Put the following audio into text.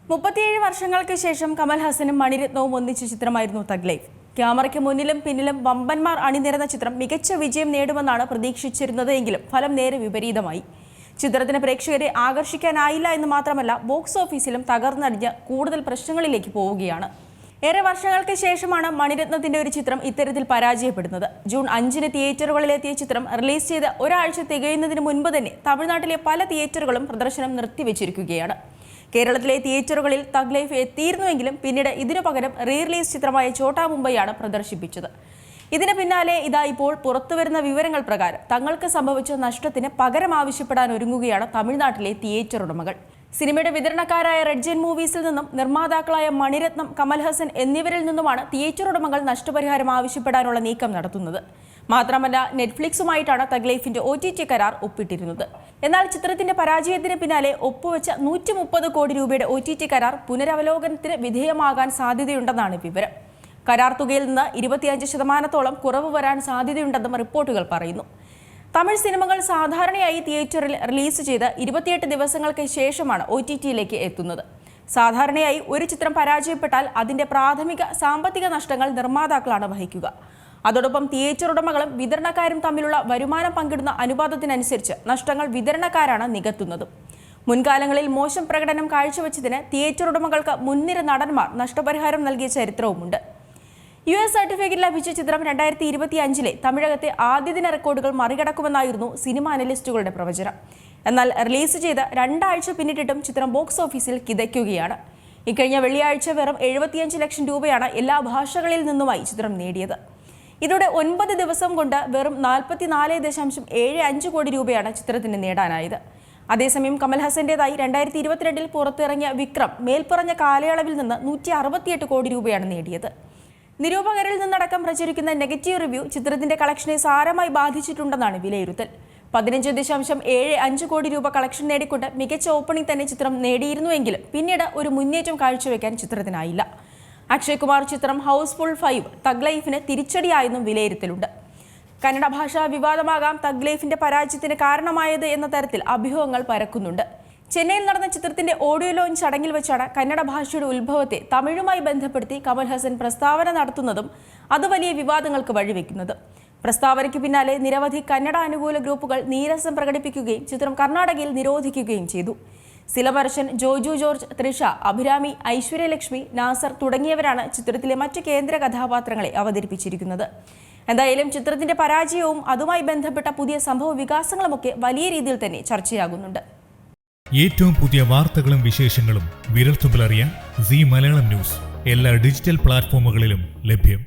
37 വർഷങ്ങൾക്ക് ശേഷം കമൽ ഹാസനും മണിരത്നവും ഒന്നിച്ച ചിത്രമായിരുന്നു തഗ് ലൈഫ്. ക്യാമറയ്ക്ക് മുന്നിലും പിന്നിലും വമ്പന്മാർ അണിനിരന്ന ചിത്രം മികച്ച വിജയം നേടുമെന്നാണ് പ്രതീക്ഷിച്ചിരുന്നത്. എങ്കിലും ഫലം നേരെ വിപരീതമായി. ചിത്രത്തിന് പ്രേക്ഷകരെ ആകർഷിക്കാനായില്ല എന്ന് മാത്രമല്ല, ബോക്സ് ഓഫീസിലും തകർന്നടിഞ്ഞ് കൂടുതൽ പ്രശ്നങ്ങളിലേക്ക് പോവുകയാണ്. ഏറെ വർഷങ്ങൾക്ക് ശേഷമാണ് മണിരത്നത്തിന്റെ ഒരു ചിത്രം ഇത്തരത്തിൽ പരാജയപ്പെടുന്നത്. ജൂൺ 5-ന് തിയേറ്ററുകളിലെത്തിയ ചിത്രം റിലീസ് ചെയ്ത് ഒരാഴ്ച തികയുന്നതിന് മുൻപ് തന്നെ തമിഴ്നാട്ടിലെ പല തിയേറ്ററുകളും പ്രദർശനം നിർത്തിവെച്ചിരിക്കുകയാണ്. കേരളത്തിലെ തിയേറ്ററുകളിൽ തഗ് ലൈഫ് എത്തിയിരുന്നുവെങ്കിലും പിന്നീട് ഇതിനു പകരം റിലീസ് ചിത്രമായ ഛോട്ടാ മുംബൈയാണ് പ്രദർശിപ്പിച്ചത്. ഇതിന് പിന്നാലെ ഇതാ ഇപ്പോൾ പുറത്തുവരുന്ന വിവരങ്ങൾ പ്രകാരം തങ്ങൾക്ക് സംഭവിച്ച നഷ്ടത്തിന് പകരം ആവശ്യപ്പെടാൻ ഒരുങ്ങുകയാണ് തമിഴ്നാട്ടിലെ തിയേറ്റർ ഉടമകൾ. സിനിമയുടെ വിതരണക്കാരായ റെഡ് ജെയിന്റ് മൂവീസിൽ നിന്നും നിർമ്മാതാക്കളായ മണിരത്നം, കമൽ ഹാസൻ എന്നിവരിൽ നിന്നുമാണ് തിയേറ്റർ ഉടമകൾ നഷ്ടപരിഹാരം ആവശ്യപ്പെടാനുള്ള നീക്കം നടത്തുന്നത്. മാത്രമല്ല, നെറ്റ്ഫ്ലിക്സുമായിട്ടാണ് തഗ് ലൈഫിന്റെ OTT കരാർ ഒപ്പിട്ടിരുന്നത്. എന്നാൽ ചിത്രത്തിന്റെ പരാജയത്തിന് പിന്നാലെ ഒപ്പുവെച്ച 130 കോടി രൂപയുടെ OTT കരാർ പുനരവലോകനത്തിന് വിധേയമാകാൻ സാധ്യതയുണ്ടെന്നാണ് വിവരം. കരാർ തുകയിൽ നിന്ന് 25% കുറവ് വരാൻ സാധ്യതയുണ്ടെന്നും റിപ്പോർട്ടുകൾ പറയുന്നു. തമിഴ് സിനിമകൾ സാധാരണയായി തിയേറ്ററിൽ റിലീസ് ചെയ്ത് 28 ദിവസങ്ങൾക്ക് ശേഷമാണ് OTTയിലേക്ക് എത്തുന്നത്. സാധാരണയായി ഒരു ചിത്രം പരാജയപ്പെട്ടാൽ അതിന്റെ പ്രാഥമിക സാമ്പത്തിക നഷ്ടങ്ങൾ നിർമ്മാതാക്കളാണ് വഹിക്കുക. അതോടൊപ്പം തിയേറ്റർ ഉടമകളും വിതരണക്കാരും തമ്മിലുള്ള വരുമാനം പങ്കിടുന്ന അനുപാതത്തിനനുസരിച്ച് നഷ്ടങ്ങൾ വിതരണക്കാരാണ് നികത്തുന്നത്. മുൻകാലങ്ങളിൽ മോശം പ്രകടനം കാഴ്ചവെച്ചതിന് തിയേറ്റർ ഉടമകൾക്ക് മുൻനിര നടന്മാർ നഷ്ടപരിഹാരം നൽകിയ ചരിത്രവുമുണ്ട്. US സർട്ടിഫിക്കറ്റ് ലഭിച്ച ചിത്രം 2025-ലെ തമിഴകത്തെ ആദ്യദിന റെക്കോർഡുകൾ മറികടക്കുമെന്നായിരുന്നു സിനിമ അനലിസ്റ്റുകളുടെ പ്രവചനം. എന്നാൽ റിലീസ് ചെയ്ത് 2 ആഴ്ച പിന്നിട്ടിട്ടും ചിത്രം ബോക്സ് ഓഫീസിൽ കിതയ്ക്കുകയാണ്. ഇക്കഴിഞ്ഞ വെള്ളിയാഴ്ച വെറും 75 ലക്ഷം രൂപയാണ് എല്ലാ ഭാഷകളിൽ നിന്നുമായി ചിത്രം നേടിയത്. ഇതോടെ 9 ദിവസം കൊണ്ട് വെറും 44.75 കോടി രൂപയാണ് ചിത്രത്തിന് നേടാനായത്. അതേസമയം കമൽ ഹാസന്റേതായി 2022-ൽ പുറത്തിറങ്ങിയ വിക്രം മേൽപ്പറഞ്ഞ കാലയളവിൽ നിന്ന് 168 കോടി രൂപയാണ് നേടിയത്. നിരൂപകരിൽ നിന്നടക്കം പ്രചരിക്കുന്ന നെഗറ്റീവ് റിവ്യൂ ചിത്രത്തിന്റെ കളക്ഷനെ സാരമായി ബാധിച്ചിട്ടുണ്ടെന്നാണ് വിലയിരുത്തൽ. 15.75 കോടി രൂപ കളക്ഷൻ നേടിക്കൊണ്ട് മികച്ച ഓപ്പണിംഗ് തന്നെ ചിത്രം നേടിയിരുന്നുവെങ്കിലും പിന്നീട് ഒരു മുന്നേറ്റം കാഴ്ചവെക്കാൻ ചിത്രത്തിനായില്ല. അക്ഷയ് കുമാർ ചിത്രം ഹൗസ്ഫുൾ 5 തഗ് ലൈഫിന് തിരിച്ചടിയായെന്നും വിലയിരുത്തലുണ്ട്. കന്നഡ ഭാഷാ വിവാദമാകാം തഗ് ലൈഫിന്റെ പരാജയത്തിന് കാരണമായത് എന്ന തരത്തിൽ അഭ്യൂഹങ്ങൾ പരക്കുന്നുണ്ട്. ചെന്നൈയിൽ നടന്ന ചിത്രത്തിന്റെ ഓഡിയോ ലോഞ്ച് ചടങ്ങിൽ വെച്ചാണ് കന്നഡ ഭാഷയുടെ ഉത്ഭവത്തെ തമിഴുമായി ബന്ധപ്പെടുത്തി കമൽ ഹാസൻ പ്രസ്താവന നടത്തുന്നതും അത് വലിയ വിവാദങ്ങൾക്ക് വഴിവെക്കുന്നതും. പ്രസ്താവനയ്ക്ക് പിന്നാലെ നിരവധി കന്നഡ അനുകൂല ഗ്രൂപ്പുകൾ നീരസം പ്രകടിപ്പിക്കുകയും ചിത്രം കർണാടകയിൽ നിരോധിക്കുകയും ചെയ്തു. സിലമർശൻ, ജോജു ജോർജ്, തൃഷ, അഭിരാമി, ഐശ്വര്യലക്ഷ്മി, നാസർ തുടങ്ങിയവരാണ് ചിത്രത്തിലെ മറ്റ് കേന്ദ്ര കഥാപാത്രങ്ങളെ അവതരിപ്പിച്ചിരിക്കുന്നത്. എന്തായാലും ചിത്രത്തിന്റെ പരാജയവും അതുമായി ബന്ധപ്പെട്ട പുതിയ സംഭവ വികാസങ്ങളുമൊക്കെ വലിയ രീതിയിൽ തന്നെ ചർച്ചയാകുന്നുണ്ട്. ഏറ്റവും പുതിയ വാർത്തകളും വിശേഷങ്ങളും വിരൽത്തുമ്പിലറിയാൻ സീ മലയാളം ന്യൂസ് എല്ലാ ഡിജിറ്റൽ പ്ലാറ്റ്ഫോമുകളിലും ലഭ്യം.